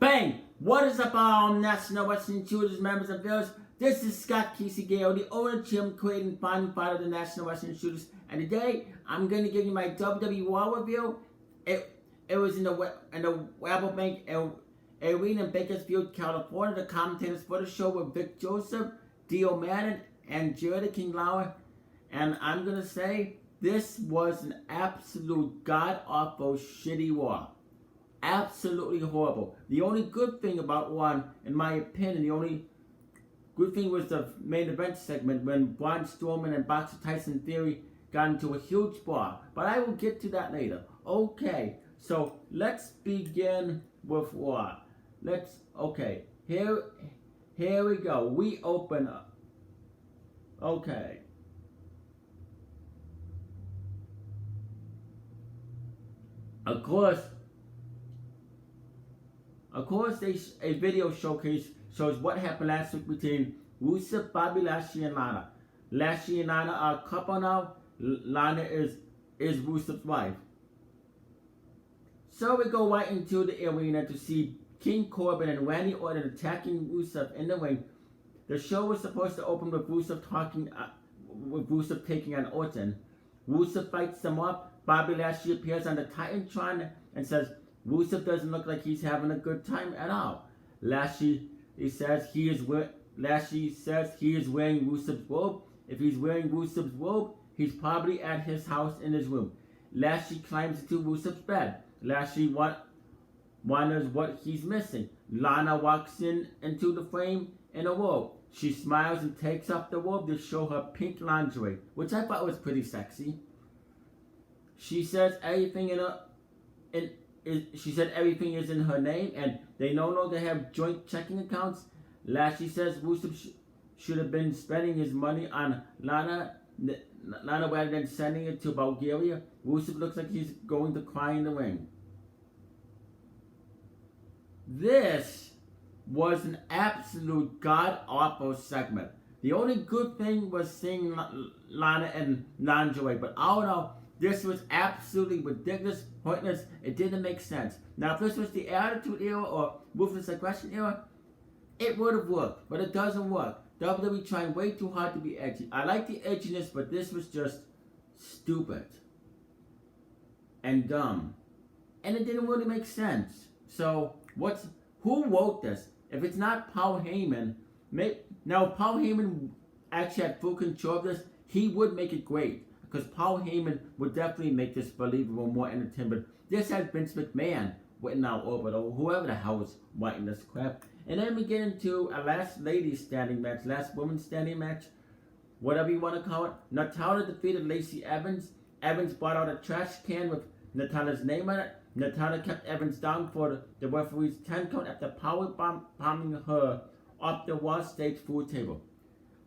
Bang! What is up, National Wrestling Shooters members and viewers? This is Scott Casey Gale, the owner, chairman, creator, and founding father of the National Wrestling Shooters. And today, I'm going to give you my WWE Raw review. It was in the Rabobank Arena in Bakersfield, California. The commentators for the show were Vic Joseph, Dio Madden, and Jared King Lauer. And I'm going to say, this was an absolute god-awful shitty Raw. Absolutely horrible. The only good thing about Raw, in my opinion, the only good thing was the main event segment when Braun, Strowman, and Boxer Tyson Theory got into a huge brawl. But I will get to that later. Okay, so let's begin with Raw. Here we go. We open up. Okay. Of course, a video showcase shows what happened last week between Rusev, Bobby Lashley, and Lana. Lashley and Lana are a couple now. Lana is Rusev's wife. So we go right into the arena to see King Corbin and Randy Orton attacking Rusev in the ring. The show was supposed to open with Rusev taking on Orton. Rusev fights them up. Bobby Lashley appears on the Titantron and says Rusev doesn't look like he's having a good time at all. Lashley says he is wearing Rusev's robe. If he's wearing Rusev's robe, he's probably at his house in his room. Lashley climbs into Rusev's bed. Lashley wonders what he's missing. Lana walks into the frame in a robe. She smiles and takes off the robe to show her pink lingerie, which I thought was pretty sexy. She says everything everything is in her name, and they no longer have joint checking accounts. Lashley says Rusev should have been spending his money on Lana rather than sending it to Bulgaria. Rusev looks like he's going to cry in the ring. This was an absolute god-awful segment. The only good thing was seeing Lana in lingerie, but I don't know. This was absolutely ridiculous, pointless. It didn't make sense. Now, if this was the Attitude Era or Ruthless Aggression Era, it would have worked, but it doesn't work. WWE trying way too hard to be edgy. I like the edginess, but this was just stupid and dumb, and it didn't really make sense. So, who wrote this? If it's not Paul Heyman, now if Paul Heyman actually had full control of this, he would make it great. Because Paul Heyman would definitely make this believable, more entertaining. But this has Vince McMahon written all over it, or whoever the hell was writing this crap. And then we get into a last ladies standing match, last women's standing match, whatever you want to call it. Natalya defeated Lacey Evans. Evans brought out a trash can with Natalya's name on it. Natalya kept Evans down for the referee's 10 count after bombing her off the Raw stage food table.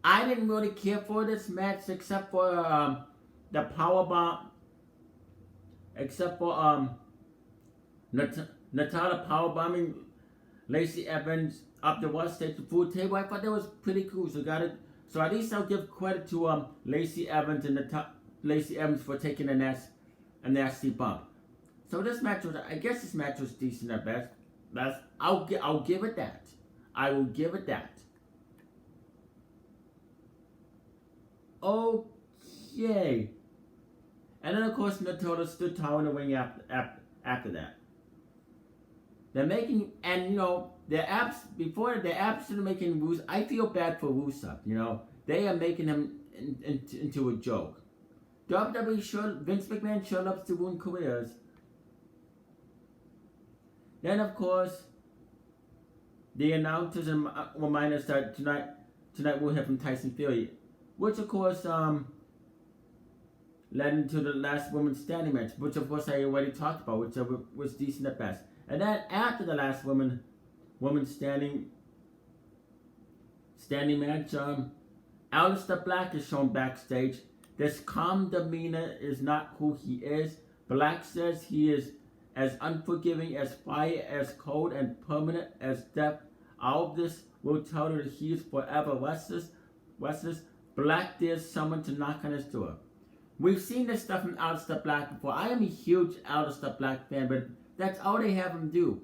I didn't really care for this match except for the powerbomb, except for Natalya powerbombing Lacey Evans up the Raw stage food table. I thought that was pretty cool. So at least I'll give credit to Lacey Evans and Lacey Evans for taking a nasty bump. So this match was, I guess this match was decent at best. I'll give it that. I will give it that. Okay. And then of course Natalya stood tall in the ring after that. They're making, and you know, they're absolutely making Rusev. I feel bad for Rusev, you know. They are making him into a joke. WWE Vince McMahon sure loves to ruin careers. Then of course, the announcers remind us that tonight we'll hear from Tyson Theory, which of course led into the last women's standing match, which of course I already talked about, which was decent at best. And then after the last women's standing match, Aleister Black is shown backstage. This calm demeanor is not who he is. Black says he is as unforgiving as fire, as cold and permanent as death. All of this will tell her that he is forever restless. Black dares someone to knock on his door. We've seen this stuff from Aleister Black before. I am a huge Aleister Black fan, but that's all they have him do.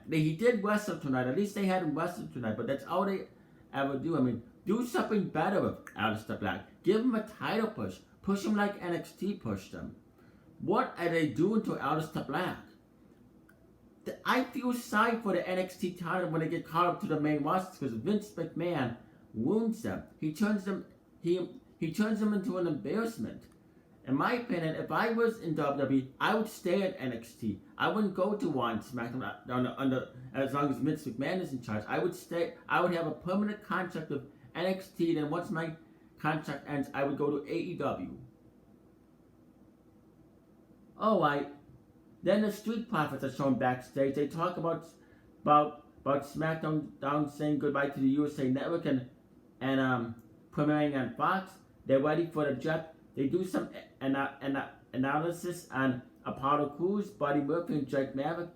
He did wrestle tonight. At least they had him wrestle tonight. But that's all they ever do. I mean, do something better with Aleister Black. Give him a title push. Push him like NXT pushed him. What are they doing to Aleister Black? I feel sorry for the NXT talent when they get caught up to the main roster because Vince McMahon wounds them. He turns them into an embarrassment. In my opinion, if I was in WWE, I would stay at NXT. I wouldn't go to Raw and SmackDown as long as Vince McMahon is in charge. I would stay. I would have a permanent contract with NXT. Then once my contract ends, I would go to AEW. Alright. Then the Street Profits are shown backstage. They talk about SmackDown saying goodbye to the USA Network and premiering on Fox. They're ready for the draft. They do some analysis on Apollo Crews, Buddy Murphy, and Drake Maverick.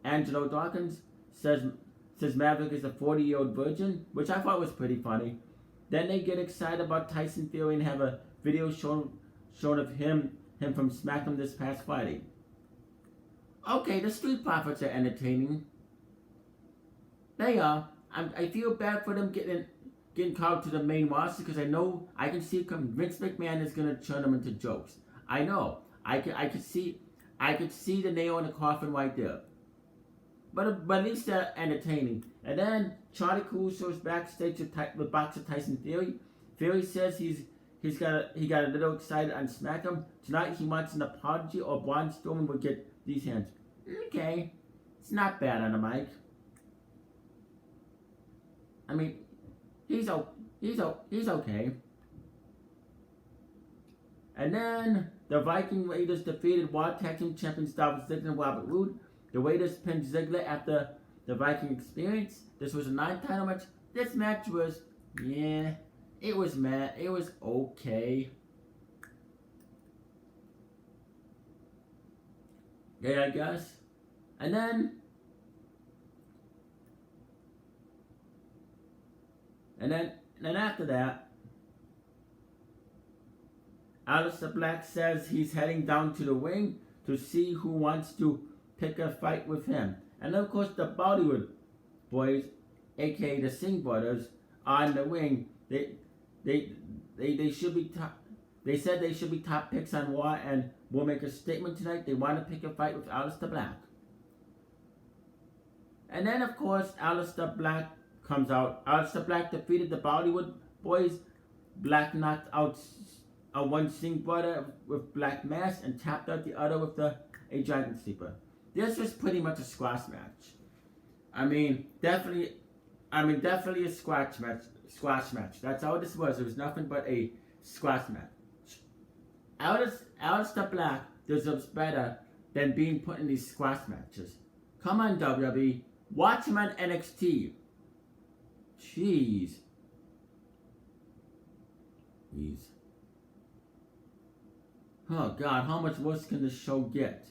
Angelo Dawkins says Maverick is a 40-year-old virgin, which I thought was pretty funny. Then they get excited about Tyson Fury and have a video shown of him from SmackDown this past Friday. Okay, the Street Profits are entertaining. They are. I feel bad for them getting called to the main roster because I know I can see it coming. Vince McMahon is gonna turn them into jokes. I know. I could see the nail in the coffin right there. But at least they're entertaining. And then Charlie Caruso's backstage with boxer Tyson Fury. Fury says he got a little excited on SmackDown. Tonight he wants an apology or Braun Strowman will get these hands. Okay. It's not bad on the mic. I mean, he's okay. And then the Viking Raiders defeated World Tag Team Champions Dolph Ziggler and Robert Roode. The Raiders pinned Ziggler after the Viking Experience. This was a 9-title match. This match was, it was okay. Yeah, I guess. And then after that, Aleister Black says he's heading down to the ring to see who wants to pick a fight with him. And of course, the Bollywood boys, aka the Singh brothers, are in the ring. They should be top. They said they should be top picks on Raw and will make a statement tonight. They want to pick a fight with Aleister Black. And then, of course, Aleister Black comes out. Aleister Black defeated the Bollywood boys. Black knocked out one Singh brother with black mask and tapped out the other with a dragon sleeper. This was pretty much a squash match. I mean, definitely a squash match. That's all this was. It was nothing but a squash match. Aleister Black deserves better than being put in these squash matches. Come on, WWE. Watch him on NXT. Jeez. Oh God, how much worse can this show get?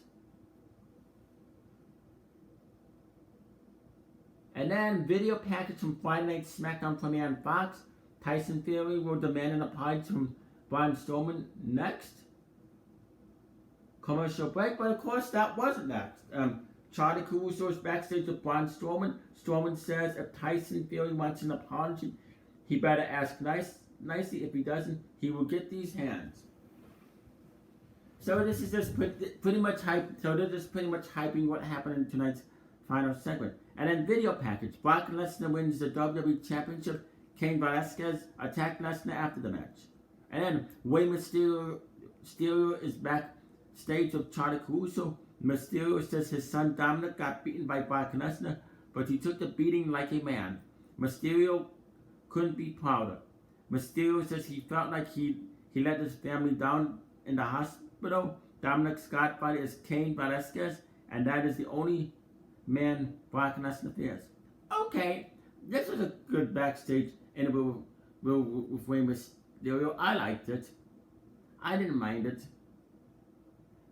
And then video package from Friday Night SmackDown premiere on Fox. Tyson Fury will demand an apology from Braun Strowman next. Commercial break, but of course that wasn't next. Charlie Caruso is backstage with Braun Strowman. Strowman says if Tyson Fury wants an apology, he better ask nicely. If he doesn't, he will get these hands. So this is just pretty much hype. So they're just pretty much hyping what happened in tonight's final segment. And then video package. Brock Lesnar wins the WWE Championship. Cain Velasquez attacked Lesnar after the match. And then Rey Mysterio is backstage with Charlie Caruso. Mysterio says his son Dominic got beaten by Brock Lesnar, but he took the beating like a man. Mysterio couldn't be prouder. Mysterio says he felt like he let his family down in the hospital. Dominic's godfather is Cain Velasquez, and that is the only man Brock Lesnar fears. Okay, this was a good backstage interview with Rey Mysterio. I liked it. I didn't mind it.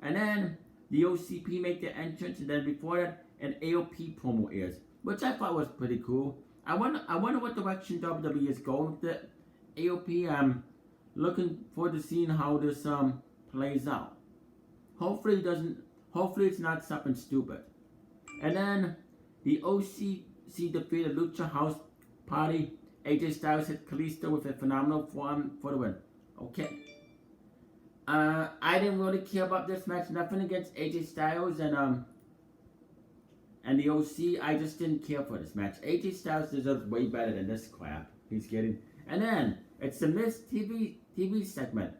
And then the OCP make their entrance, and then before that, an AOP promo airs, which I thought was pretty cool. I wonder what direction WWE is going with the AOP. I'm looking forward to seeing how this plays out. Hopefully it's not something stupid. And then The OCC defeated Lucha House Party. AJ Styles hit Kalisto with a phenomenal form for the win. Okay. I didn't really care about this match. Nothing against AJ Styles and the OC. I just didn't care for this match. AJ Styles deserves way better than this crap he's getting. And then it's the Miss TV segment.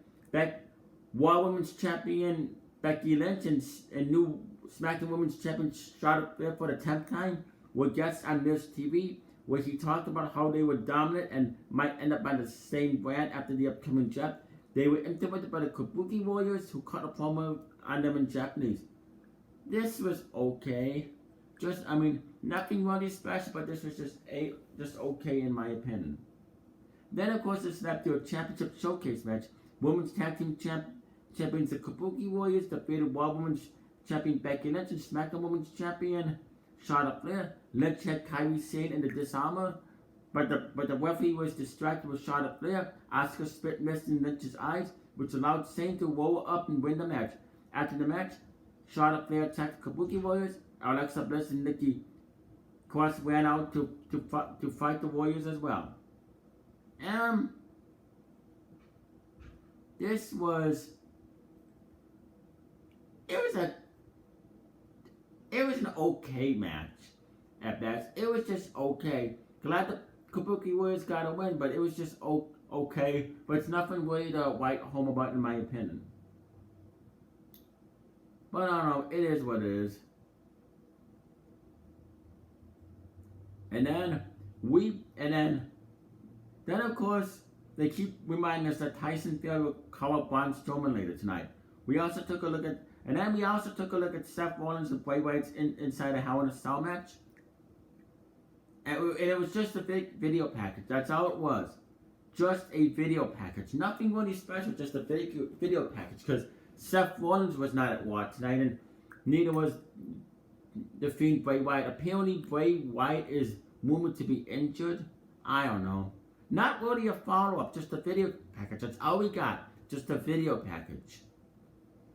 Raw Women's Champion Becky Lynch and new SmackDown Women's Champion Charlotte Flair for the 10th time were guests on Miss TV, where he talked about how they were dominant and might end up on the same brand after the upcoming draft. They were interrupted by the Kabuki Warriors, who cut a promo on them in Japanese. This was okay. Nothing really special, but this was just okay in my opinion. Then, of course, it's left to a championship showcase match. Women's Tag Team Champions, the Kabuki Warriors, defeated Raw Women's Champion Becky Lynch and SmackDown Women's Champion Charlotte Flair. Lynch had Kairi Sane in the disarmer, but the referee was distracted with Charlotte Flair. Asuka spit mist in Lynch's eyes, which allowed Sane to roll up and win the match. After the match, Charlotte Flair attacked the Kabuki Warriors. Alexa Bliss and Nikki Cross ran out to fight the Warriors as well. This was it was an okay match at best. It was just okay. Glad the Kabuki Warriors got a win, but it was just okay. But it's nothing really to write home about in my opinion. But I don't know, it is what it is. And then of course they keep reminding us that Tyson Fury will cover Braun Strowman later tonight. We also took a look at Seth Rollins and Bray Wyatt inside a Hell in a Cell match. And it was just a big video package. That's all it was. Just a video package. Nothing really special, just a video package. Because Seth Rollins was not at Raw tonight, and neither was the Fiend Bray Wyatt. Apparently Bray Wyatt is rumored to be injured. I don't know. Not really a follow-up, just a video package. That's all we got. Just a video package.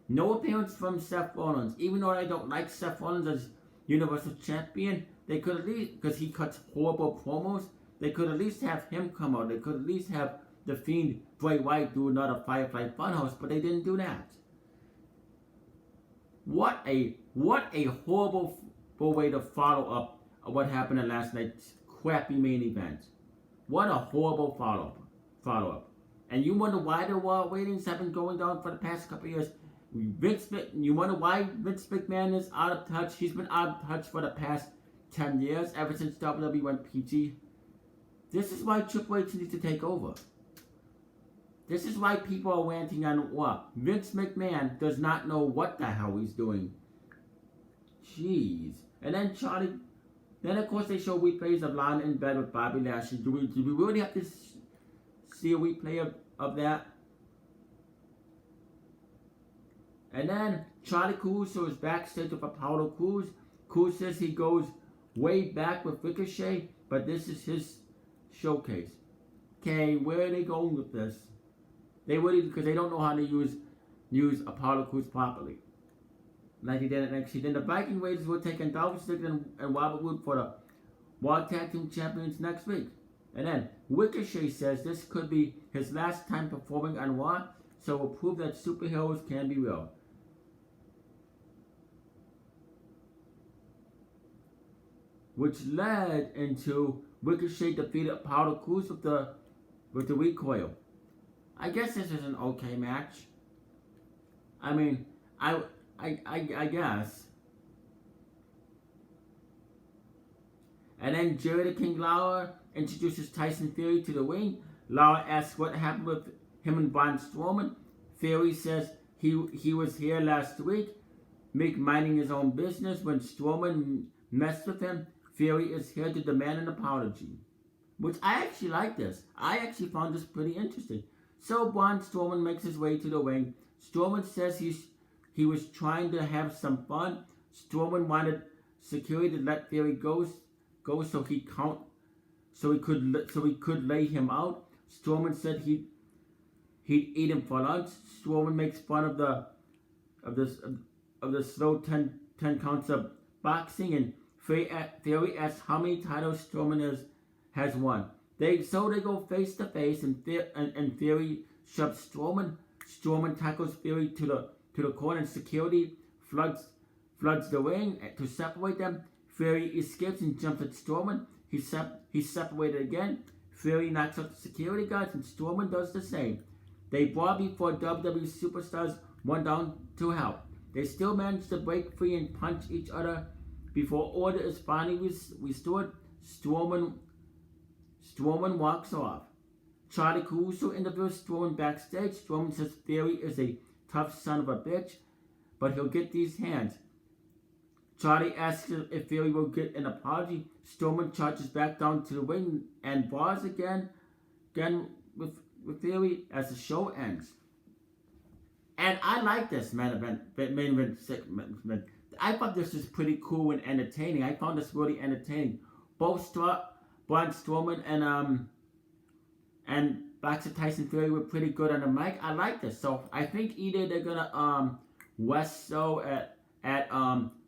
No appearance from Seth Rollins. Even though I don't like Seth Rollins as Universal Champion, they could at least, because he cuts horrible promos, they could at least have him come out. They could at least have the Fiend Bray Wyatt do another Firefly Funhouse, but they didn't do that. What a horrible way to follow up what happened in last night's crappy main event. What a horrible follow up. And you wonder why the Raw ratings have been going down for the past couple of years. You wonder why Vince McMahon is out of touch. He's been out of touch for the past 10 years, ever since WWE went PG. This is why Triple H needs to take over. This is why people are ranting on Raw. Vince McMahon does not know what the hell he's doing. Jeez. And then of course they show replays of Lana in bed with Bobby Lashley. Do we really have to see a replay of that? And then Charlie Caruso is backstage with Apollo Crews. Crews says he goes way back with Ricochet, but this is his showcase. Okay, where are they going with this? They really, because they don't know how to use Apollo Crews properly. Like he did at NXT. Then the Viking Raiders will take on Dolph Ziggler and Robert Roode for the World Tag Team Champions next week. And then Ricochet says this could be his last time performing on Raw, so will prove that superheroes can be real. Which led into Ricochet defeated Apollo Crews with the recoil. I guess this is an okay match. I mean, I guess. And then Jerry the King Lawler introduces Tyson Fury to the ring. Lawler asks what happened with him and Braun Strowman. Fury says he was here last week, minding his own business when Strowman messed with him. Fury is here to demand an apology. Which I actually like this. I actually found this pretty interesting. So Braun Strowman makes his way to the ring. Strowman says he was trying to have some fun. Strowman wanted security to let Fury go so he could lay him out. Strowman said he'd eat him for lunch. Strowman makes fun of the slow 10 counts of boxing, and Theory asks how many titles Strowman has won. They go face to face, and Theory shoves Strowman. Strowman tackles Theory to the corner, and security floods the ring to separate them. Theory escapes and jumps at Strowman. He's separated again. Theory knocks out the security guards, and Strowman does the same. They brawl before WWE superstars went down to help. They still manage to break free and punch each other before order is finally restored. Strowman walks off. Charlie Caruso interviews Strowman backstage. Strowman says Theory is a tough son of a bitch, but he'll get these hands. Charlie asks if Theory will get an apology. Strowman charges back down to the ring and brawls again with Theory as the show ends. And I like this main event segment. I thought this was pretty cool and entertaining. I found this really entertaining. Both Braun Strowman and Boxer Tyson Fury were pretty good on the mic. I like this. So I think either they're gonna wrestle at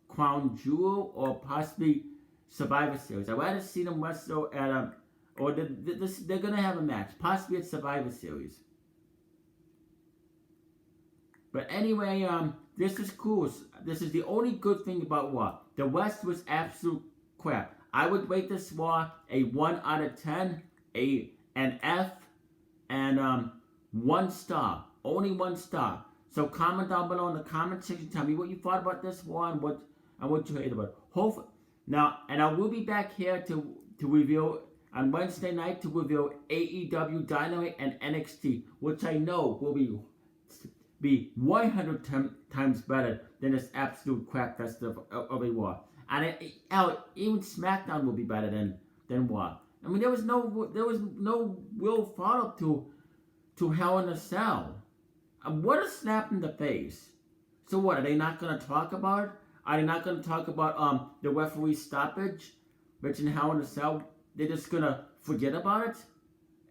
Crown Jewel or possibly Survivor Series. I'd rather see them wrestle at or they're gonna have a match, possibly at Survivor Series. But anyway, this is cool. This is the only good thing about Raw. The West was absolute crap. I would rate this Raw a 1 out of 10, an F, and 1 star. Only 1 star. So comment down below in the comment section. Tell me what you thought about this Raw and what you hated about it. Now, and I will be back here to reveal on Wednesday night to reveal AEW Dynamite and NXT, which I know will be 100 times better than this absolute crap fest of a Raw. And even SmackDown will be better than Raw. I mean, there was no real follow-up to Hell in a Cell. What a slap in the face. So what, are they not going to talk about it? Are they not going to talk about the referee stoppage, which in Hell in a Cell, they're just going to forget about it?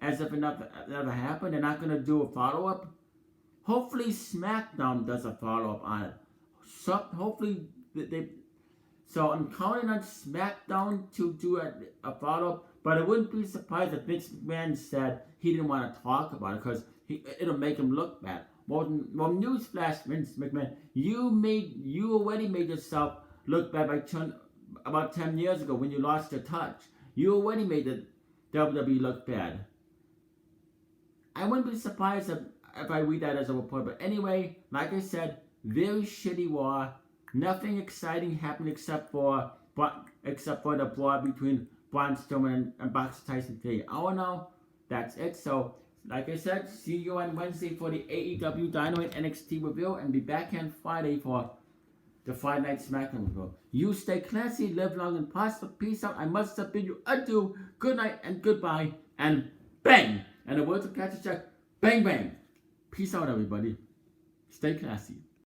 As if it never happened? They're not going to do a follow-up? Hopefully SmackDown does a follow-up on it. So hopefully So I'm counting on SmackDown to do a follow-up, but I wouldn't be surprised if Vince McMahon said he didn't want to talk about it because it'll make him look bad. Well, newsflash, Vince McMahon, you already made yourself look bad about 10 years ago when you lost your touch. You already made the WWE look bad. I wouldn't be surprised if I read that as a report. But anyway, like I said, very shitty Raw. Nothing exciting happened except for the brawl between Braun Strowman and Boxer Tyson Fury. Oh no, that's it. So, like I said, see you on Wednesday for the AEW Dynamite NXT review, and be back on Friday for the Friday Night SmackDown review. You stay classy, live long and prosper. Peace out. I must have bid you adieu. Good night and goodbye, and bang. And the words of Catch a Check, bang bang. Peace out, everybody. Stay classy.